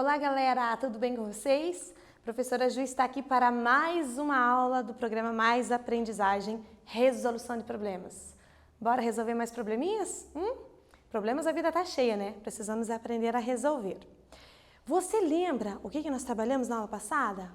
Olá galera, tudo bem com vocês? A professora Ju está aqui para mais uma aula do programa Mais Aprendizagem, Resolução de Problemas. Bora resolver mais probleminhas? Problemas a vida tá cheia, né? Precisamos aprender a resolver. Você lembra o que nós trabalhamos na aula passada?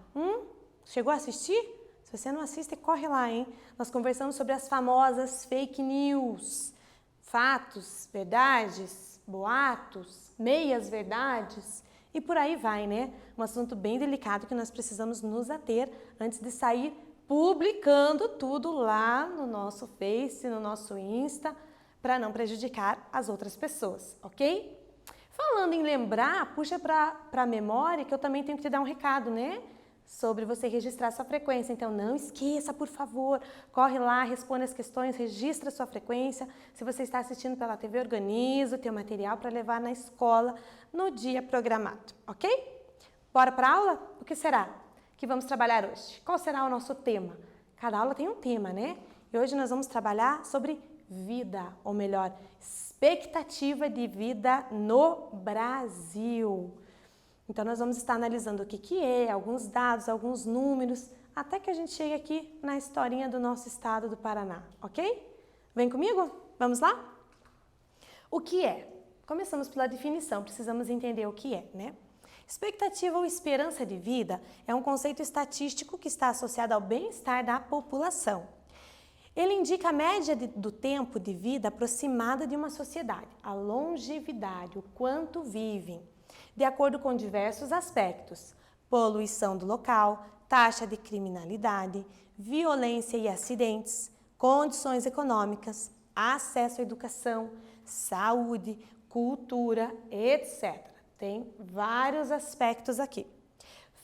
Chegou a assistir? Se você não assiste, corre lá, hein? Nós conversamos sobre as famosas fake news. Fatos, verdades, boatos, meias verdades e por aí vai, né? Um assunto bem delicado que nós precisamos nos ater antes de sair publicando tudo lá no nosso Face, no nosso Insta, para não prejudicar as outras pessoas, ok? Falando em lembrar, puxa para a memória que eu também tenho que te dar um recado, né? Sobre você registrar sua frequência. Então, não esqueça, por favor, corre lá, responde as questões, registra sua frequência. Se você está assistindo pela TV, organiza o teu material para levar na escola no dia programado, ok? Bora para a aula? O que será que vamos trabalhar hoje? Qual será o nosso tema? Cada aula tem um tema, né? E hoje nós vamos trabalhar sobre vida, ou melhor, expectativa de vida no Brasil. Então, nós vamos estar analisando o que é, alguns dados, alguns números, até que a gente chegue aqui na historinha do nosso estado do Paraná, ok? Vem comigo? Vamos lá? O que é? Começamos pela definição, precisamos entender o que é, né? Expectativa ou esperança de vida é um conceito estatístico que está associado ao bem-estar da população. Ele indica a média do tempo de vida aproximada de uma sociedade, a longevidade, o quanto vivem, de acordo com diversos aspectos: poluição do local, taxa de criminalidade, violência e acidentes, condições econômicas, acesso à educação, saúde, cultura, etc. Tem vários aspectos aqui.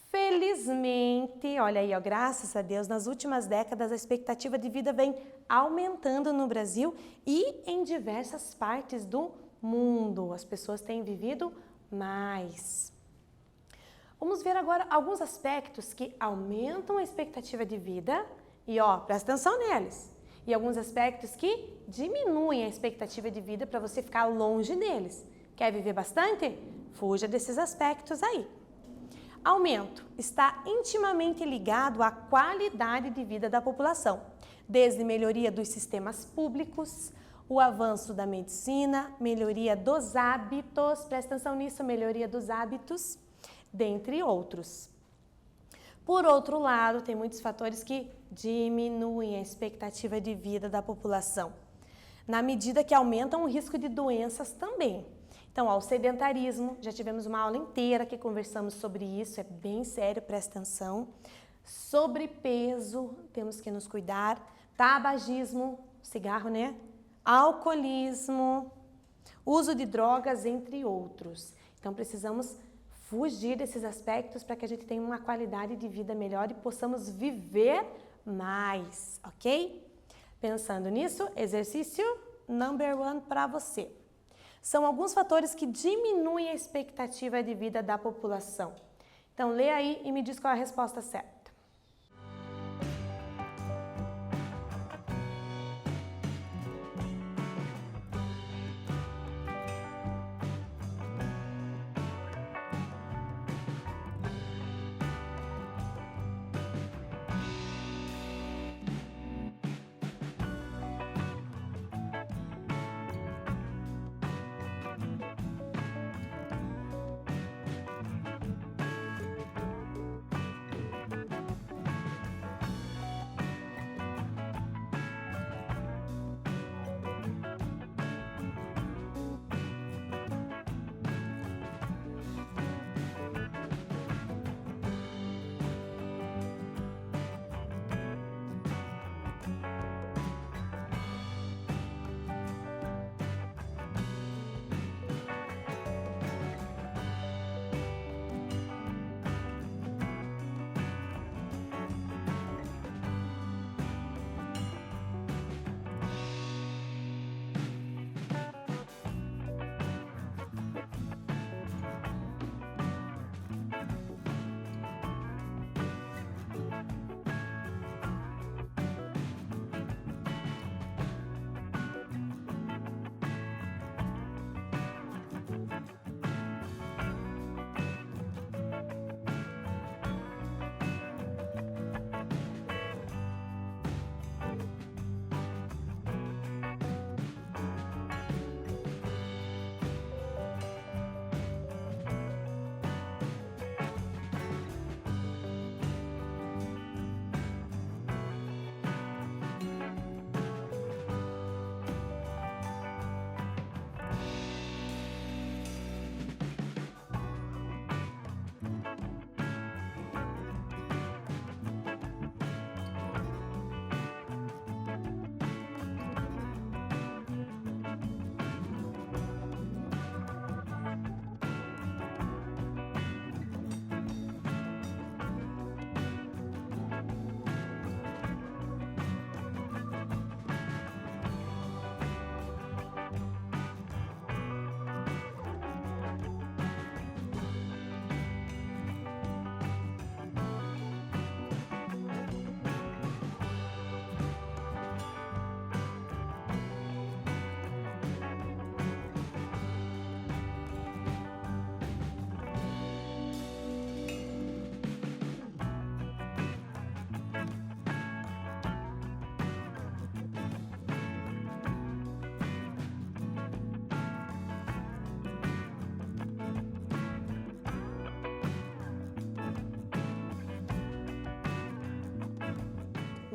Felizmente, olha aí, ó, graças a Deus, nas últimas décadas a expectativa de vida vem aumentando no Brasil e em diversas partes do mundo. As pessoas têm vivido mais. Vamos ver agora alguns aspectos que aumentam a expectativa de vida e, ó, presta atenção neles. E alguns aspectos que diminuem a expectativa de vida para você ficar longe deles. Quer viver bastante? Fuja desses aspectos aí. Aumento está intimamente ligado à qualidade de vida da população, desde melhoria dos sistemas públicos, o avanço da medicina, melhoria dos hábitos, presta atenção nisso, melhoria dos hábitos, dentre outros. Por outro lado, tem muitos fatores que diminuem a expectativa de vida da população, na medida que aumentam o risco de doenças também. Então, ó, o sedentarismo, já tivemos uma aula inteira que conversamos sobre isso, é bem sério, presta atenção. Sobrepeso, temos que nos cuidar. Tabagismo, cigarro, né? Alcoolismo, uso de drogas, entre outros. Então, precisamos fugir desses aspectos para que a gente tenha uma qualidade de vida melhor e possamos viver mais, ok? Pensando nisso, exercício number 1 para você. São alguns fatores que diminuem a expectativa de vida da população. Então, lê aí e me diz qual é a resposta certa.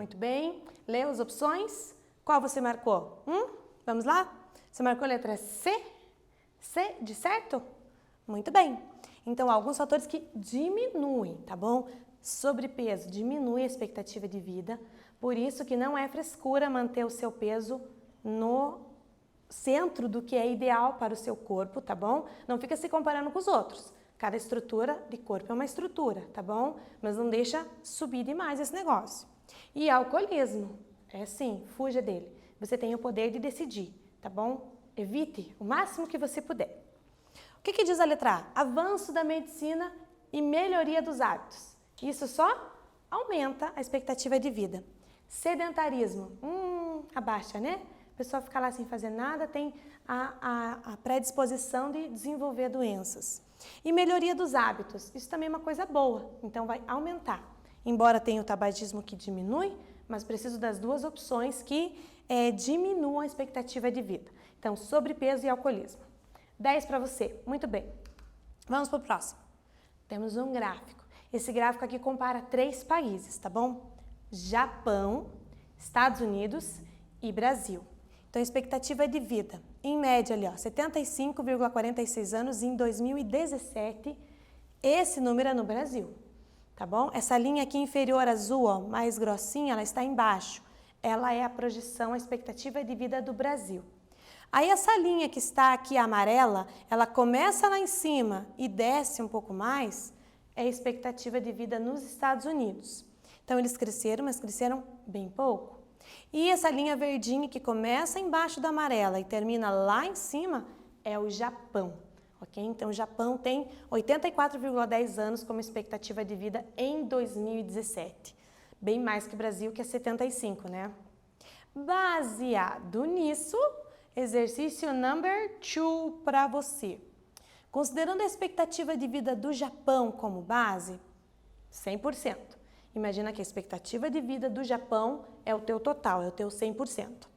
Muito bem. Lê as opções. Qual você marcou? Vamos lá? Você marcou a letra C? C de certo? Muito bem. Então, há alguns fatores que diminuem, tá bom? Sobrepeso diminui a expectativa de vida, por isso que não é frescura manter o seu peso no centro do que é ideal para o seu corpo, tá bom? Não fica se comparando com os outros. Cada estrutura de corpo é uma estrutura, tá bom? Mas não deixa subir demais esse negócio. E alcoolismo, sim, fuja dele. Você tem o poder de decidir, tá bom? Evite o máximo que você puder. O que diz a letra A? Avanço da medicina e melhoria dos hábitos. Isso só aumenta a expectativa de vida. Sedentarismo, abaixa, né? A pessoa fica lá sem fazer nada, tem a predisposição de desenvolver doenças. E melhoria dos hábitos, isso também é uma coisa boa, então vai aumentar. Embora tenha o tabagismo que diminui, mas preciso das duas opções que diminuam a expectativa de vida. Então, sobrepeso e alcoolismo. 10 para você, muito bem. Vamos para o próximo. Temos um gráfico. Esse gráfico aqui compara 3 países, tá bom? Japão, Estados Unidos e Brasil. Então, a expectativa de vida, em média ali, ó, 75,46 anos em 2017. Esse número é no Brasil, tá bom? Essa linha aqui inferior azul, ó, mais grossinha, ela está embaixo. Ela é a projeção, a expectativa de vida do Brasil. Aí essa linha que está aqui amarela, ela começa lá em cima e desce um pouco mais, é a expectativa de vida nos Estados Unidos. Então, eles cresceram, mas cresceram bem pouco. E essa linha verdinha que começa embaixo da amarela e termina lá em cima é o Japão, ok? Então, o Japão tem 84,10 anos como expectativa de vida em 2017. Bem mais que o Brasil, que é 75, né? Baseado nisso, exercício number 2 para você. Considerando a expectativa de vida do Japão como base, 100%. Imagina que a expectativa de vida do Japão é o teu total, é o teu 100%.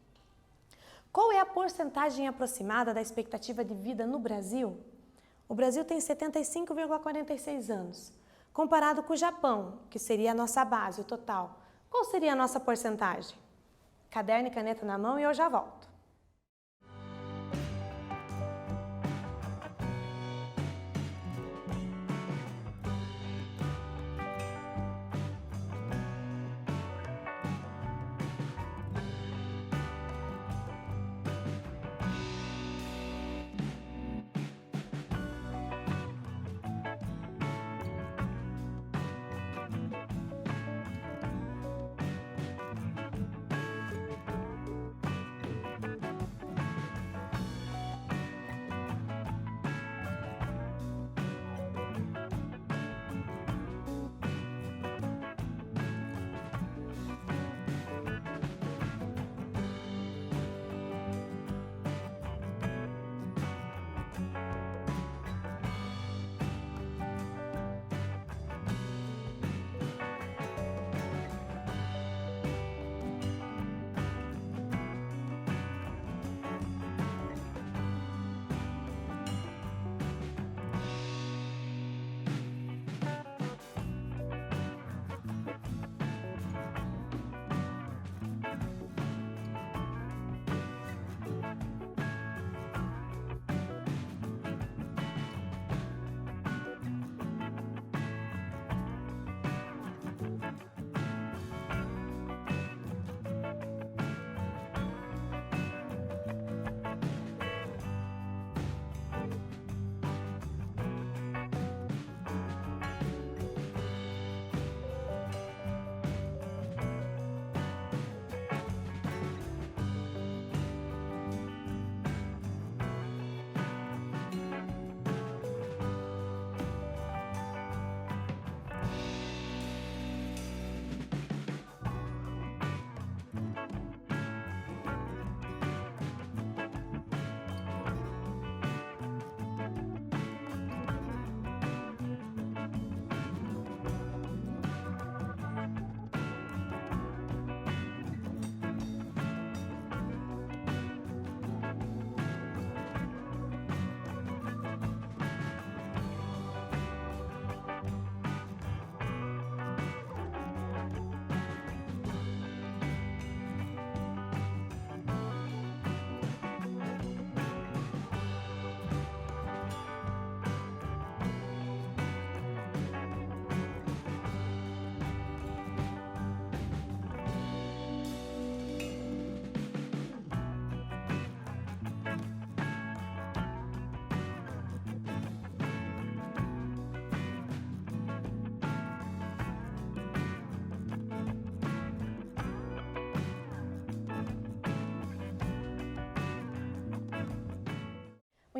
Qual é a porcentagem aproximada da expectativa de vida no Brasil? O Brasil tem 75,46 anos. Comparado com o Japão, que seria a nossa base, o total, qual seria a nossa porcentagem? Caderno e caneta na mão e eu já volto.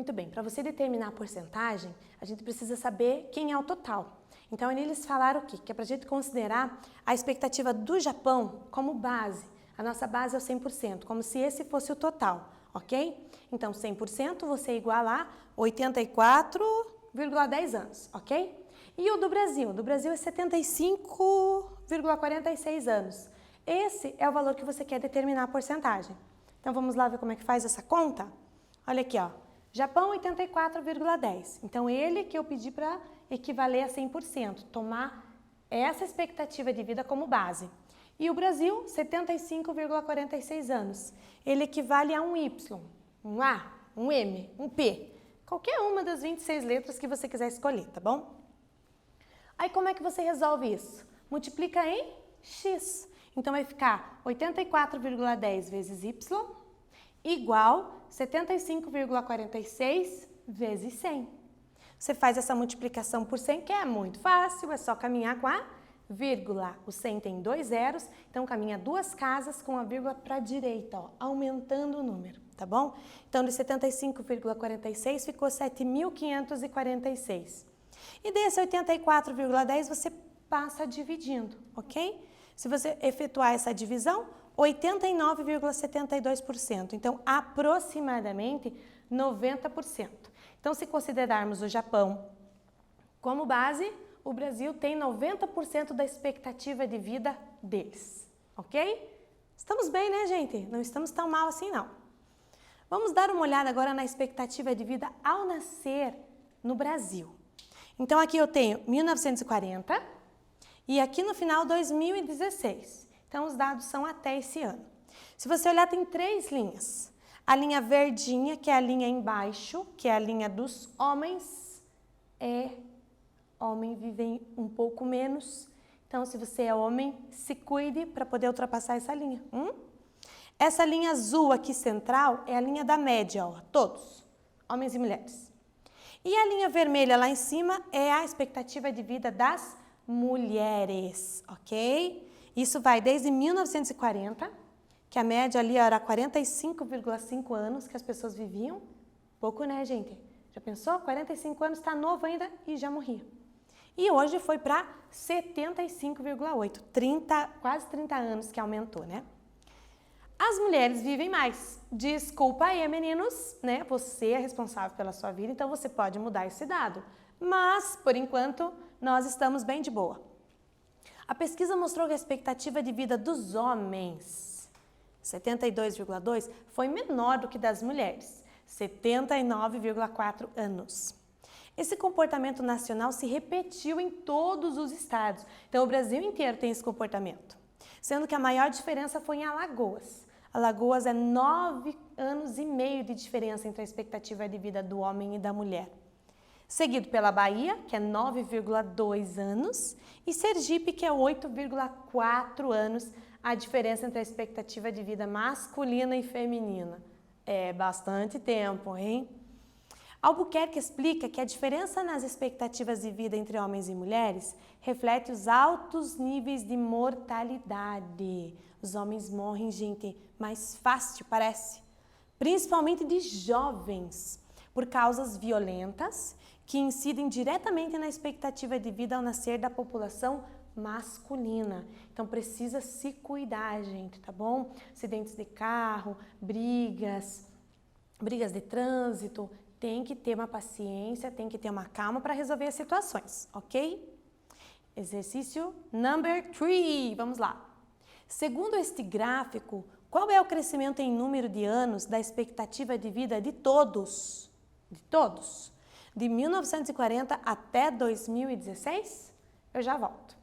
Muito bem, para você determinar a porcentagem, a gente precisa saber quem é o total. Então, eles falaram o quê? Que é para a gente considerar a expectativa do Japão como base. A nossa base é o 100%, como se esse fosse o total, ok? Então, 100% você igualar 84,10 anos, ok? E o do Brasil? Do Brasil é 75,46 anos. Esse é o valor que você quer determinar a porcentagem. Então, vamos lá ver como é que faz essa conta? Olha aqui, ó. Japão, 84,10. Então, ele que eu pedi para equivaler a 100%, tomar essa expectativa de vida como base. E o Brasil, 75,46 anos. Ele equivale a um Y, um A, um M, um P. Qualquer uma das 26 letras que você quiser escolher, tá bom? Aí, como é que você resolve isso? Multiplica em X. Então, vai ficar 84,10 vezes Y igual 75,46 vezes 100. Você faz essa multiplicação por 100, que é muito fácil, é só caminhar com a vírgula. O 100 tem 2 zeros, então caminha 2 casas com a vírgula para a direita, ó, aumentando o número, tá bom? Então, de 75,46 ficou 7.546. E desse 84,10 você passa dividindo, ok? Se você efetuar essa divisão, 89,72%. Então, aproximadamente 90%. Então, se considerarmos o Japão como base, o Brasil tem 90% da expectativa de vida deles, ok? Estamos bem, né, gente? Não estamos tão mal assim, não. Vamos dar uma olhada agora na expectativa de vida ao nascer no Brasil. Então, aqui eu tenho 1940 e aqui no final 2016. Então, os dados são até esse ano. Se você olhar, tem 3 linhas. A linha verdinha, que é a linha embaixo, que é a linha dos homens, homem vive um pouco menos. Então, se você é homem, se cuide para poder ultrapassar essa linha. Essa linha azul aqui central é a linha da média, ó, todos, homens e mulheres. E a linha vermelha lá em cima é a expectativa de vida das mulheres, ok? Isso vai desde 1940, que a média ali era 45,5 anos que as pessoas viviam. Pouco, né, gente? Já pensou? 45 anos, está novo ainda e já morria. E hoje foi para 75,8, quase 30 anos que aumentou, né? As mulheres vivem mais. Desculpa aí, meninos, né? Você é responsável pela sua vida, então você pode mudar esse dado. Mas, por enquanto, nós estamos bem de boa. A pesquisa mostrou que a expectativa de vida dos homens, 72,2, foi menor do que das mulheres, 79,4 anos. Esse comportamento nacional se repetiu em todos os estados. Então, o Brasil inteiro tem esse comportamento. Sendo que a maior diferença foi em Alagoas. Alagoas é 9,5 anos de diferença entre a expectativa de vida do homem e da mulher. Seguido pela Bahia, que é 9,2 anos, e Sergipe, que é 8,4 anos, a diferença entre a expectativa de vida masculina e feminina. É bastante tempo, hein? Albuquerque explica que a diferença nas expectativas de vida entre homens e mulheres reflete os altos níveis de mortalidade. Os homens morrem, gente, mais fácil, parece. Principalmente de jovens, por causas violentas que incidem diretamente na expectativa de vida ao nascer da população masculina. Então, precisa se cuidar, gente, tá bom? Acidentes de carro, brigas de trânsito. Tem que ter uma paciência, tem que ter uma calma para resolver as situações, ok? Exercício number 3, vamos lá. Segundo este gráfico, qual é o crescimento em número de anos da expectativa de vida de todos? De todos? De 1940 até 2016? Eu já volto.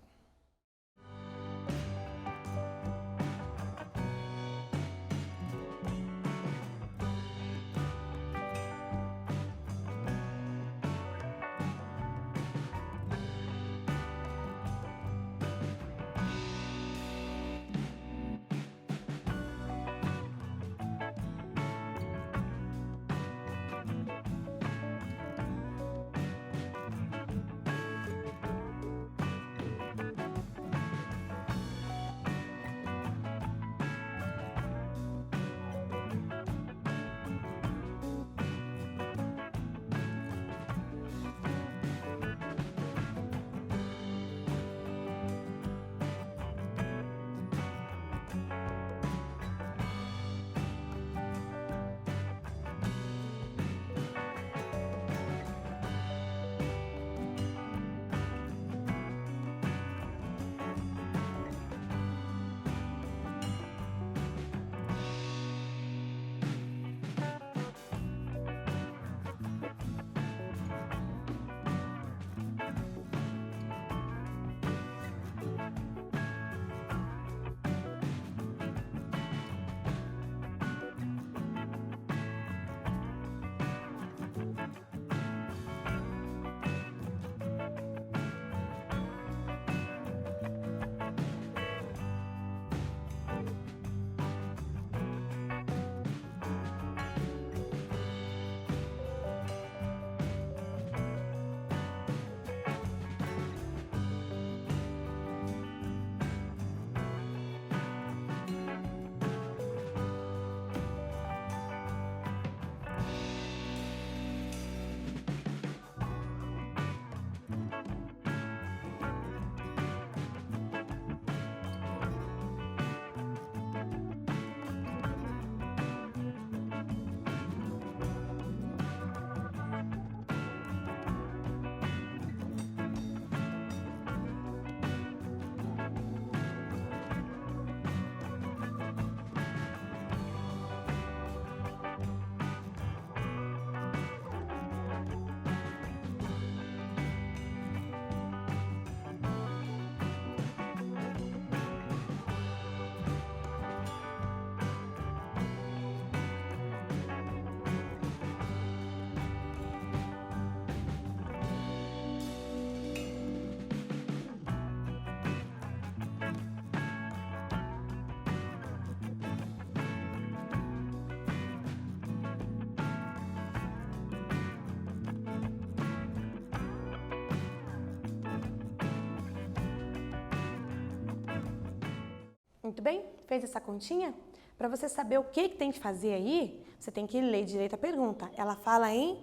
Muito bem? Fez essa continha? Para você saber o que tem que fazer aí, você tem que ler direito a pergunta. Ela fala em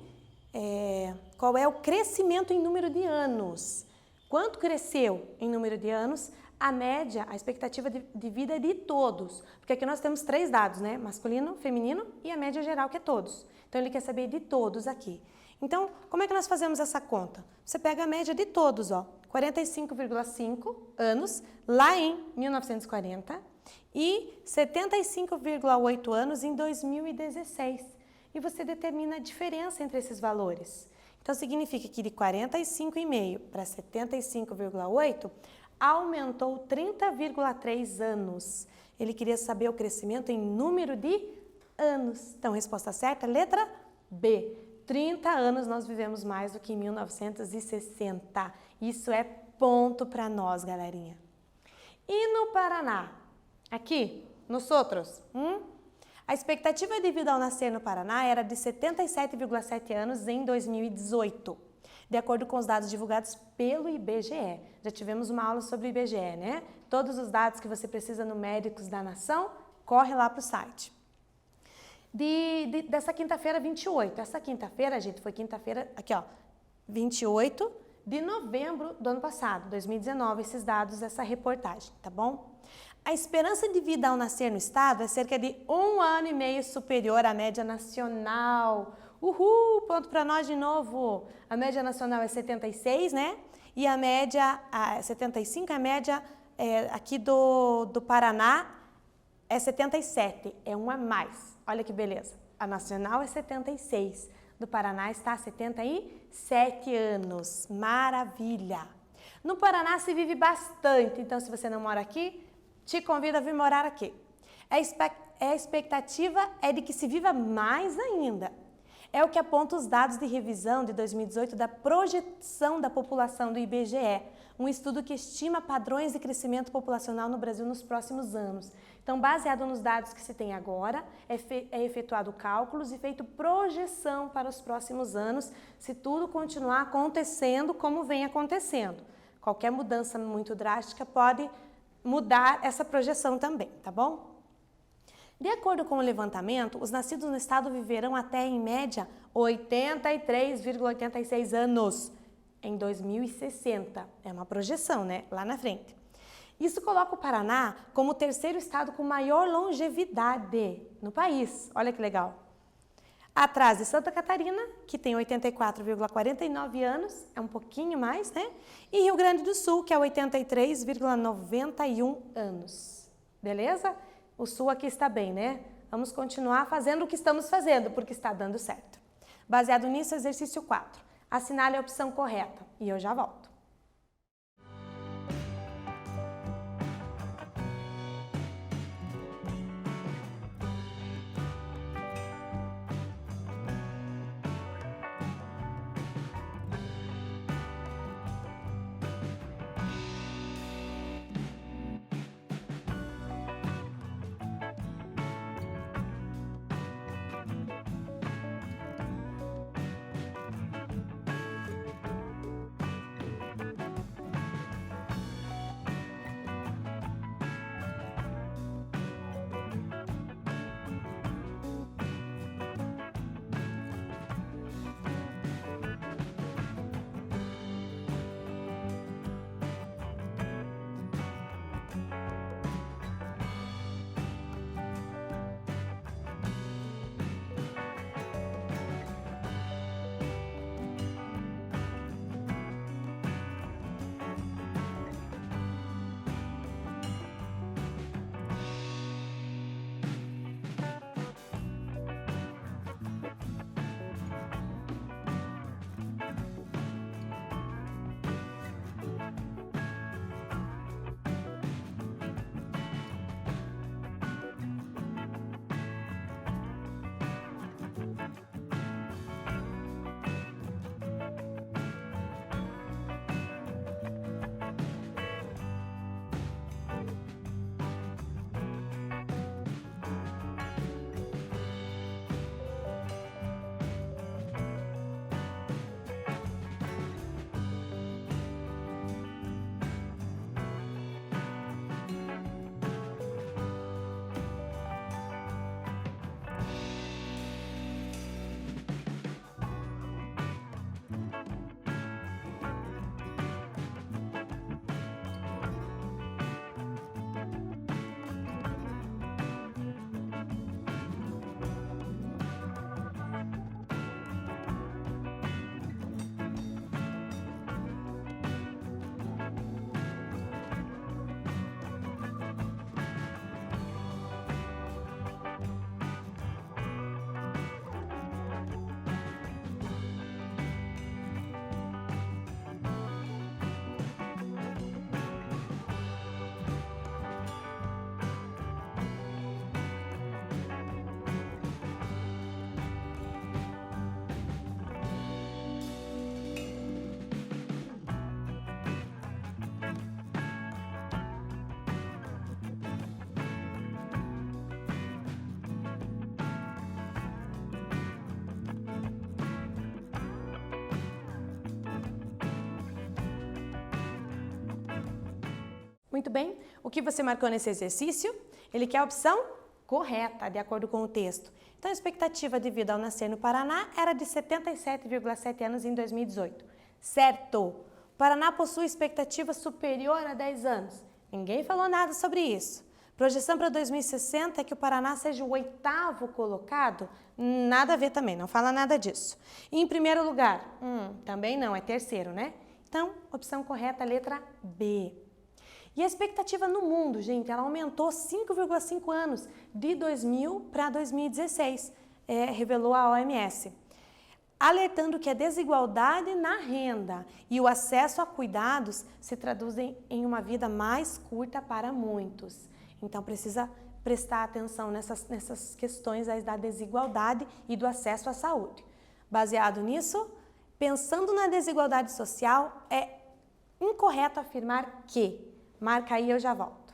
qual é o crescimento em número de anos. Quanto cresceu em número de anos? A média, a expectativa de vida é de todos. Porque aqui nós temos 3 dados, né? Masculino, feminino e a média geral, que é todos. Então, ele quer saber de todos aqui. Então, como é que nós fazemos essa conta? Você pega a média de todos, ó. 45,5 anos, lá em 1940, e 75,8 anos em 2016. E você determina a diferença entre esses valores. Então, significa que de 45,5 para 75,8, aumentou 30,3 anos. Ele queria saber o crescimento em número de anos. Então, resposta certa, letra B. 30 anos nós vivemos mais do que em 1960. Isso é ponto para nós, galerinha. E no Paraná? Aqui, nos outros? A expectativa de vida ao nascer no Paraná era de 77,7 anos em 2018, de acordo com os dados divulgados pelo IBGE. Já tivemos uma aula sobre o IBGE, né? Todos os dados que você precisa no Médicos da Nação, corre lá para o site. Dessa quinta-feira, 28. Essa quinta-feira, gente, foi quinta-feira, aqui ó, 28 de novembro do ano passado, 2019, esses dados, essa reportagem, tá bom? A esperança de vida ao nascer no estado é cerca de 1 ano e meio superior à média nacional. Uhul, ponto para nós de novo. A média nacional é 76, né? E a média, 75, a média aqui do Paraná é 77, é 1 a mais. Olha que beleza. A nacional é 76, do Paraná está a 77 anos. Maravilha! No Paraná se vive bastante, então se você não mora aqui, te convido a vir morar aqui. A expectativa é de que se viva mais ainda. É o que aponta os dados de revisão de 2018 da projeção da população do IBGE, um estudo que estima padrões de crescimento populacional no Brasil nos próximos anos. Então, baseado nos dados que se tem agora, é efetuado cálculos e feito projeção para os próximos anos, se tudo continuar acontecendo como vem acontecendo. Qualquer mudança muito drástica pode mudar essa projeção também, tá bom? De acordo com o levantamento, os nascidos no estado viverão até, em média, 83,86 anos em 2060. É uma projeção, né? Lá na frente. Isso coloca o Paraná como o 3º estado com maior longevidade no país. Olha que legal. Atrás de Santa Catarina, que tem 84,49 anos, é um pouquinho mais, né? E Rio Grande do Sul, que é 83,91 anos. Beleza? O Sul aqui está bem, né? Vamos continuar fazendo o que estamos fazendo, porque está dando certo. Baseado nisso, exercício 4. Assinale a opção correta e eu já volto. Muito bem, o que você marcou nesse exercício? Ele quer a opção correta, de acordo com o texto. Então, a expectativa de vida ao nascer no Paraná era de 77,7 anos em 2018. Certo! O Paraná possui expectativa superior a 10 anos. Ninguém falou nada sobre isso. Projeção para 2060 é que o Paraná seja o 8º colocado? Nada a ver também, não fala nada disso. E em primeiro lugar? Também não, é terceiro, né? Então, opção correta, letra B. E a expectativa no mundo, gente, ela aumentou 5,5 anos, de 2000 para 2016, revelou a OMS. Alertando que a desigualdade na renda e o acesso a cuidados se traduzem em uma vida mais curta para muitos. Então, precisa prestar atenção nessas questões aí da desigualdade e do acesso à saúde. Baseado nisso, pensando na desigualdade social, é incorreto afirmar que. Marca aí, eu já volto.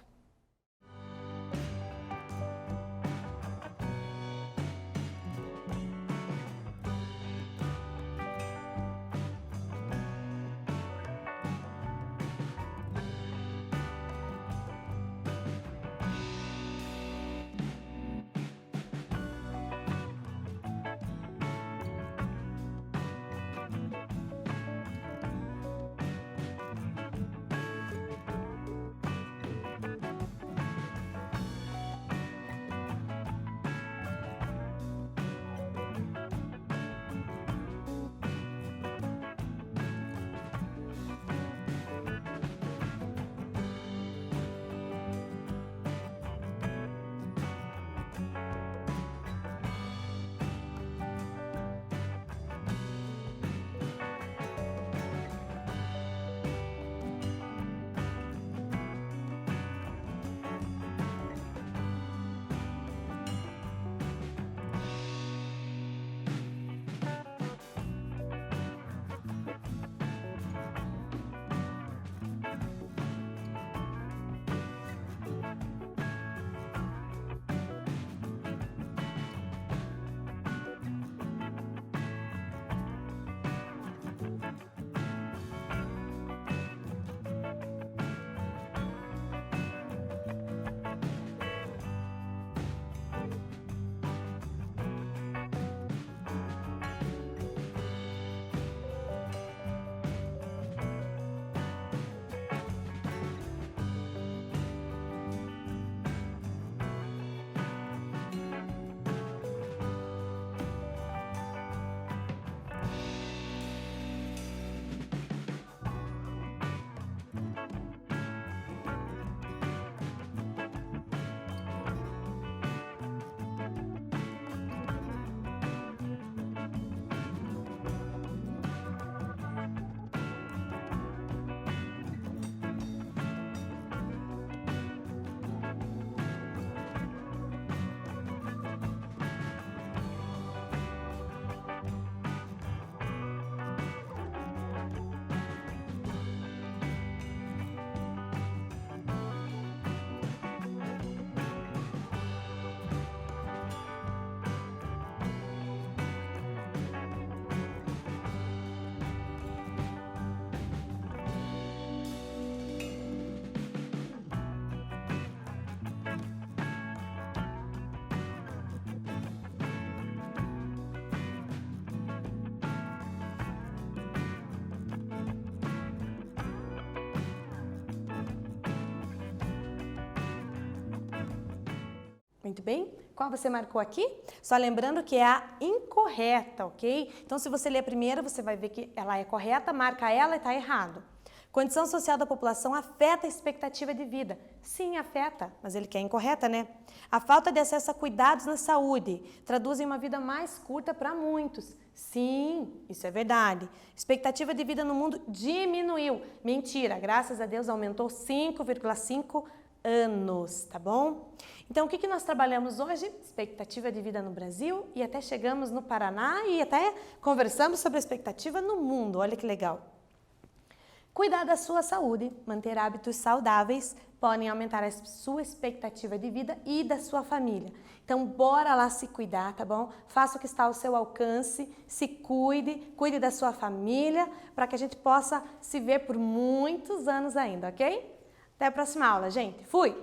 Muito bem. Qual você marcou aqui? Só lembrando que é a incorreta, ok? Então, se você ler a primeira, você vai ver que ela é correta, marca ela e está errado. Condição social da população afeta a expectativa de vida. Sim, afeta, mas ele quer incorreta, né? A falta de acesso a cuidados na saúde traduz em uma vida mais curta para muitos. Sim, isso é verdade. Expectativa de vida no mundo diminuiu. Mentira, graças a Deus aumentou 5,5 anos, tá bom? Então, o que nós trabalhamos hoje? Expectativa de vida no Brasil e até chegamos no Paraná e até conversamos sobre a expectativa no mundo. Olha que legal. Cuidar da sua saúde, manter hábitos saudáveis podem aumentar a sua expectativa de vida e da sua família. Então, bora lá se cuidar, tá bom? Faça o que está ao seu alcance, se cuide, cuide da sua família, para que a gente possa se ver por muitos anos ainda, ok? Até a próxima aula, gente. Fui!